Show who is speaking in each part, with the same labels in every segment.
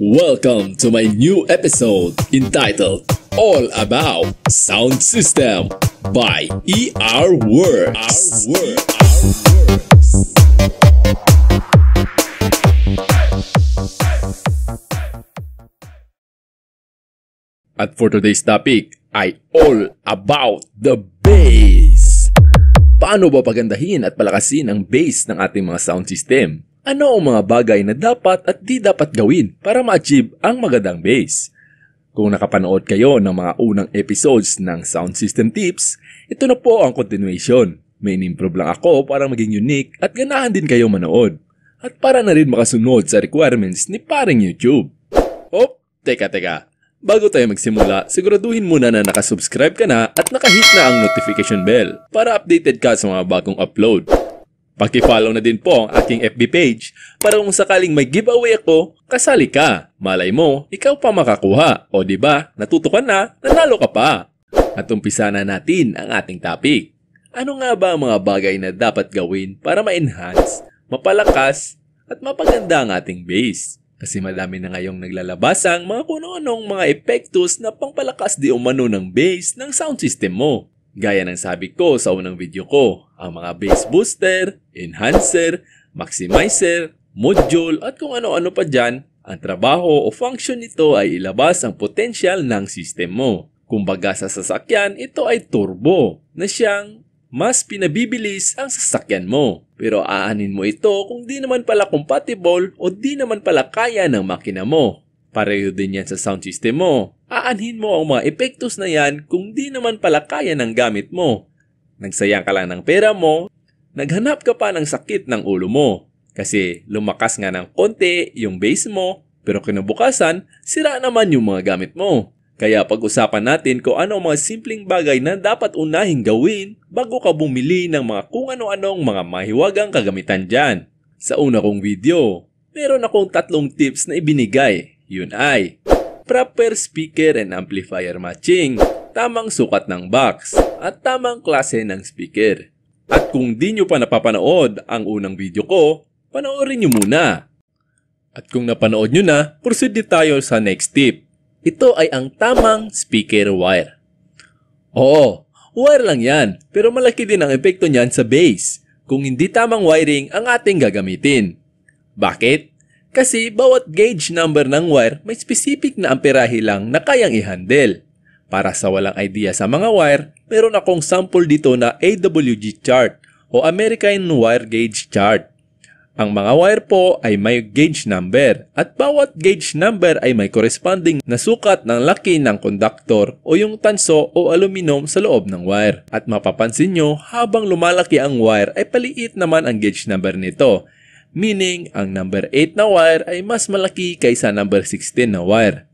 Speaker 1: Welcome to my new episode entitled All About Sound System by ER Works. At for today's topic ay all about the bass. Paano ba pagandahin at palakasin ang bass ng ating mga sound system? Ano ang mga bagay na dapat at di dapat gawin para ma-achieve ang magandang bass? Kung nakapanood kayo ng mga unang episodes ng Sound System Tips, ito na po ang continuation. May in-improve lang ako para maging unique at ganahan din kayo manood. At para na rin makasunod sa requirements ni paring YouTube. Teka. Bago tayo magsimula, siguraduhin muna na nakasubscribe ka na at nakahit na ang notification bell para updated ka sa mga bagong upload. Paki-follow na din po ang aking FB page para kung sakaling may giveaway ako, kasali ka. Malay mo, ikaw pa makakuha. O diba, natuto ka na, nanalo ka pa. At umpisa na natin ang ating topic. Ano nga ba ang mga bagay na dapat gawin para ma-enhance, mapalakas, at mapaganda ang ating bass? Kasi madami na ngayong naglalabasang mga kuno-anong mga epektos na pangpalakas di umano ng bass ng sound system mo. Gaya ng sabi ko sa unang video ko, ang mga bass booster, enhancer, maximizer, module at kung ano-ano pa dyan, ang trabaho o function nito ay ilabas ang potential ng system mo. Kumbaga sa sasakyan, ito ay turbo na siyang mas pinabibilis ang sasakyan mo. Pero aanin mo ito kung di naman pala compatible o di naman pala kaya ng makina mo. Pareho din yan sa sound system mo. Aanhin mo ang mga epektos na yan kung di naman pala kaya ng gamit mo. Nagsayang ka lang ng pera mo, naghanap ka pa ng sakit ng ulo mo. Kasi lumakas nga ng konti yung bass mo, pero kinabukasan, sira naman yung mga gamit mo. Kaya pag-usapan natin kung ano ang mga simpleng bagay na dapat unahing gawin bago ka bumili ng mga kung ano-anong mga mahiwagang kagamitan dyan. Sa una kong video, meron akong 3 tips na ibinigay. Yun ay proper speaker and amplifier matching, tamang sukat ng box, at tamang klase ng speaker. At kung di nyo pa napapanood ang unang video ko, panoorin nyo muna. At kung napanood nyo na, proceed tayo sa next tip. Ito ay ang tamang speaker wire. Oo, wire lang yan, pero malaki din ang epekto niyan sa bass kung hindi tamang wiring ang ating gagamitin. Bakit? Kasi bawat gauge number ng wire may specific na amperahe lang na kayang i-handle. Para sa walang idea sa mga wire, meron akong sample dito na AWG chart o American Wire Gauge Chart. Ang mga wire po ay may gauge number at bawat gauge number ay may corresponding na sukat ng laki ng conductor o yung tanso o aluminum sa loob ng wire. At mapapansin nyo, habang lumalaki ang wire ay paliit naman ang gauge number nito. Meaning, ang number 8 na wire ay mas malaki kaysa number 16 na wire.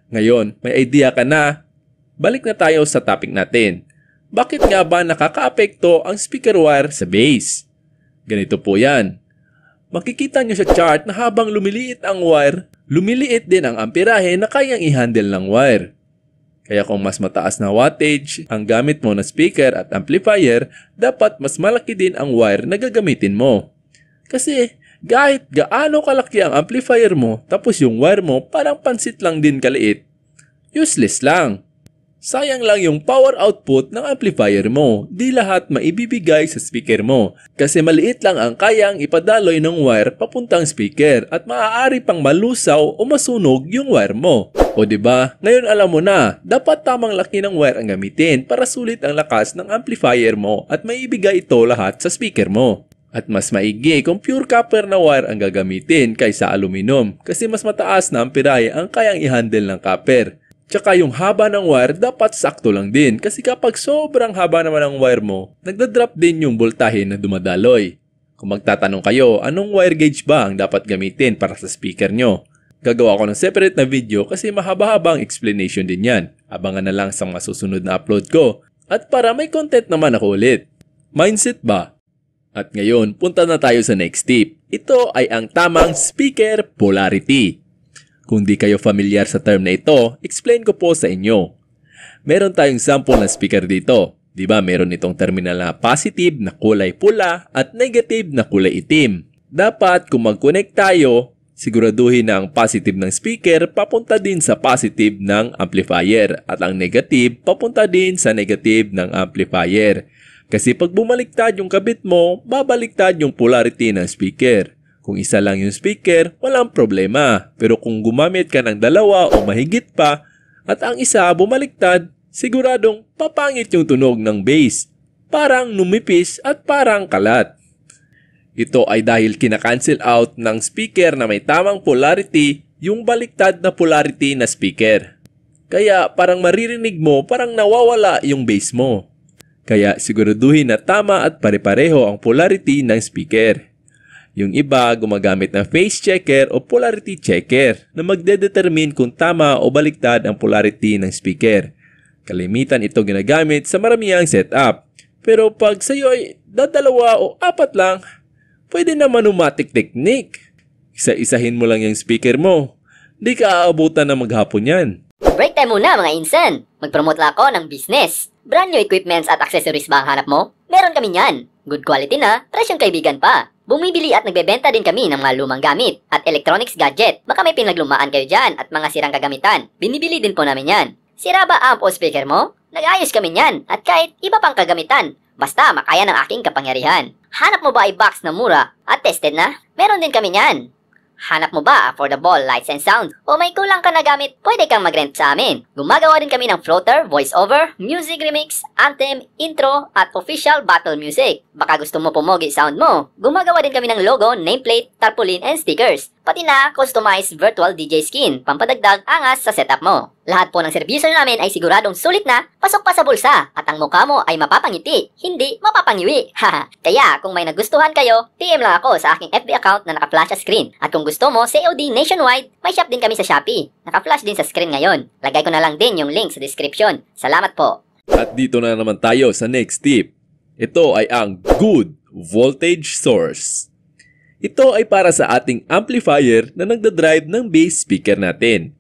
Speaker 1: Ngayon, may idea ka na. Balik na tayo sa topic natin. Bakit nga ba nakakaapekto ang speaker wire sa bass? Ganito po yan. Makikita nyo sa chart na habang lumiliit ang wire, lumiliit din ang amperahe na kayang i-handle ng wire. Kaya kung mas mataas na wattage ang gamit mo na speaker at amplifier, dapat mas malaki din ang wire na gagamitin mo. Kasi kahit gaano kalaki ang amplifier mo tapos yung wire mo parang pansit lang din kaliit, useless lang. Sayang lang yung power output ng amplifier mo. Di lahat maibibigay sa speaker mo kasi maliit lang ang kayang ipadaloy ng wire papuntang speaker at maaari pang malusaw o masunog yung wire mo. O diba? Ngayon alam mo na, dapat tamang laki ng wire ang gamitin para sulit ang lakas ng amplifier mo at maibigay ito lahat sa speaker mo. At mas maigi kung pure copper na wire ang gagamitin kaysa aluminum kasi mas mataas na amperahe ang kayang i-handle ng copper. Tsaka yung haba ng wire dapat sakto lang din kasi kapag sobrang haba naman ang wire mo, nagdadrop din yung voltahe na dumadaloy. Kung magtatanong kayo, anong wire gauge ba ang dapat gamitin para sa speaker nyo? Gagawa ko ng separate na video kasi mahaba-habang explanation din yan. Abangan na lang sa mga susunod na upload ko. At para may content naman ako ulit. Mindset ba? At ngayon, punta na tayo sa next tip. Ito ay ang tamang speaker polarity. Kung di kayo familiar sa term na ito, explain ko po sa inyo. Meron tayong sample na speaker dito. Diba meron itong terminal na positive na kulay pula at negative na kulay itim. Dapat kung mag-connect tayo, Siguraduhin na ang positive ng speaker papunta din sa positive ng amplifier at ang negative papunta din sa negative ng amplifier. Kasi pag bumaliktad yung kabit mo, babaliktad yung polarity ng speaker. Kung isa lang yung speaker, walang problema. Pero kung gumamit ka ng dalawa o mahigit pa at ang isa bumaliktad, siguradong papangit yung tunog ng bass. Parang numipis at parang kalat. Ito ay dahil kinakancel out ng speaker na may tamang polarity yung baliktad na polarity na speaker. Kaya parang maririnig mo parang nawawala yung bass mo. Kaya siguraduhin na tama at pare-pareho ang polarity ng speaker. Yung iba gumagamit ng phase checker o polarity checker na magdedetermine kung tama o baliktad ang polarity ng speaker. Kalimitan ito ginagamit sa maramihang setup. Pero pag sa'yo ay dadalawa o apat lang, pwede naman umatic technique. Isa-isahin mo lang yung speaker mo. Di ka aabutan na maghapon yan.
Speaker 2: Break time muna mga insan. Mag-promote lang ako ng business. Brand new equipments at accessories ba ang hanap mo? Meron kami niyan. Good quality na, presyong kaibigan pa. Bumibili at nagbebenta din kami ng mga lumang gamit at electronics gadget. Baka may pinaglumaan kayo dyan at mga sirang kagamitan. Binibili din po namin yan. Sira ba amp o speaker mo? Nag-ayos kami niyan at kahit iba pang kagamitan. Basta makaya ng aking kapangyarihan. Hanap mo ba ay box na mura at tested na? Meron din kami niyan. Hanap mo ba affordable lights and sound? O may kulang ka na gamit, pwede kang mag-rent sa amin. Gumagawa din kami ng floater, voiceover, music remix, anthem, intro, at official battle music. Baka gusto mo pumogi sound mo. Gumagawa din kami ng logo, nameplate, tarpaulin, and stickers. Pati na customized virtual DJ skin, pampadagdag angas sa setup mo. Lahat po ng serbisyo namin ay siguradong sulit na, pasok pa sa bulsa, at ang mukha mo ay mapapangiti, hindi mapapangiwi. Haha. Kaya kung may nagustuhan kayo, PM lang ako sa aking FB account na naka-flash sa screen. At kung gusto mo COD nationwide, may shop din kami sa Shopee. Naka-flash din sa screen ngayon. Lagay ko na lang din yung link sa description. Salamat po.
Speaker 1: At dito na naman tayo sa next tip. Ito ay ang good voltage source. Ito ay para sa ating amplifier na nagdadrive ng bass speaker natin.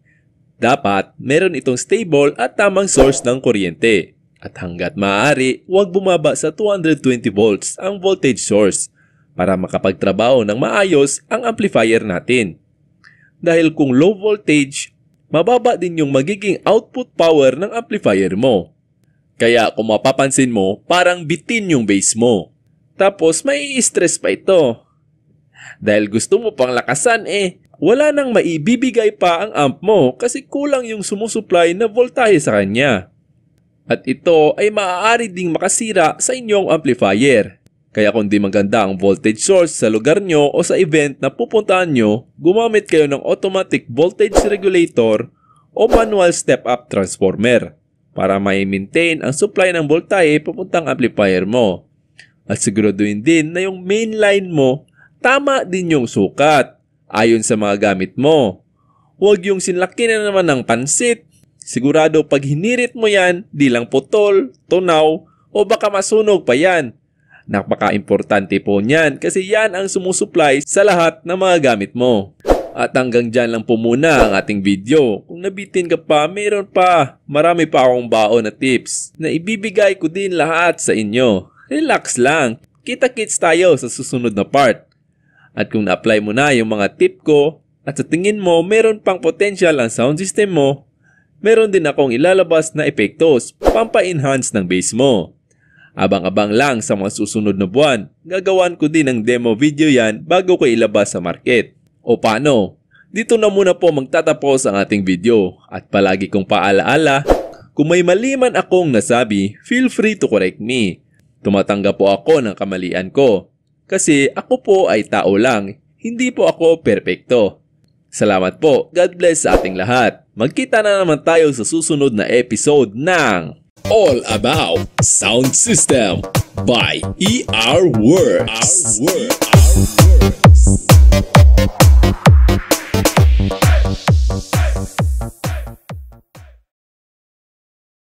Speaker 1: Dapat meron itong stable at tamang source ng kuryente. At hanggat maaari, huwag bumaba sa 220 volts ang voltage source para makapagtrabaho ng maayos ang amplifier natin. Dahil kung low voltage, mababa din yung magiging output power ng amplifier mo. Kaya kung mapapansin mo, parang bitin yung bass mo. Tapos may stress pa ito. Dahil gusto mo pang lakasan wala nang maibibigay pa ang amp mo kasi kulang yung sumusupply na voltahe sa kanya. At ito ay maaari ding makasira sa inyong amplifier. Kaya kung di maganda ang voltage source sa lugar nyo o sa event na pupuntahan nyo, gumamit kayo ng automatic voltage regulator o manual step-up transformer para ma-maintain ang supply ng voltahe papuntang amplifier mo. At siguraduhin din na yung main line mo tama din yung sukat ayon sa mga gamit mo. Huwag yung sinlaki na naman ng pansit. Sigurado pag hinirit mo yan, di lang putol, tunaw o baka masunog pa yan. Napaka-importante po niyan kasi yan ang sumusupply sa lahat ng mga gamit mo. At hanggang dyan lang po muna ang ating video. Kung nabitin ka pa, meron pa. Marami pa akong baon na tips na ibibigay ko din lahat sa inyo. Relax lang. Kita-kits tayo sa susunod na part. At kung na-apply mo na yung mga tip ko at sa tingin mo meron pang potential ang sound system mo, meron din akong ilalabas na epektos pampa-enhance ng bass mo. Abang-abang lang sa mga susunod na buwan. Gagawan ko din ng demo video yan bago ko ilabas sa market. O paano? Dito na muna po magtatapos ang ating video. At palagi kong paalaala, kung may mali man akong nasabi, feel free to correct me. Tumatanggap po ako ng kamalian ko. Kasi ako po ay tao lang, hindi po ako perpekto. Salamat po, God bless sa ating lahat. Magkita na naman tayo sa susunod na episode ng All About Sound System by ER Works.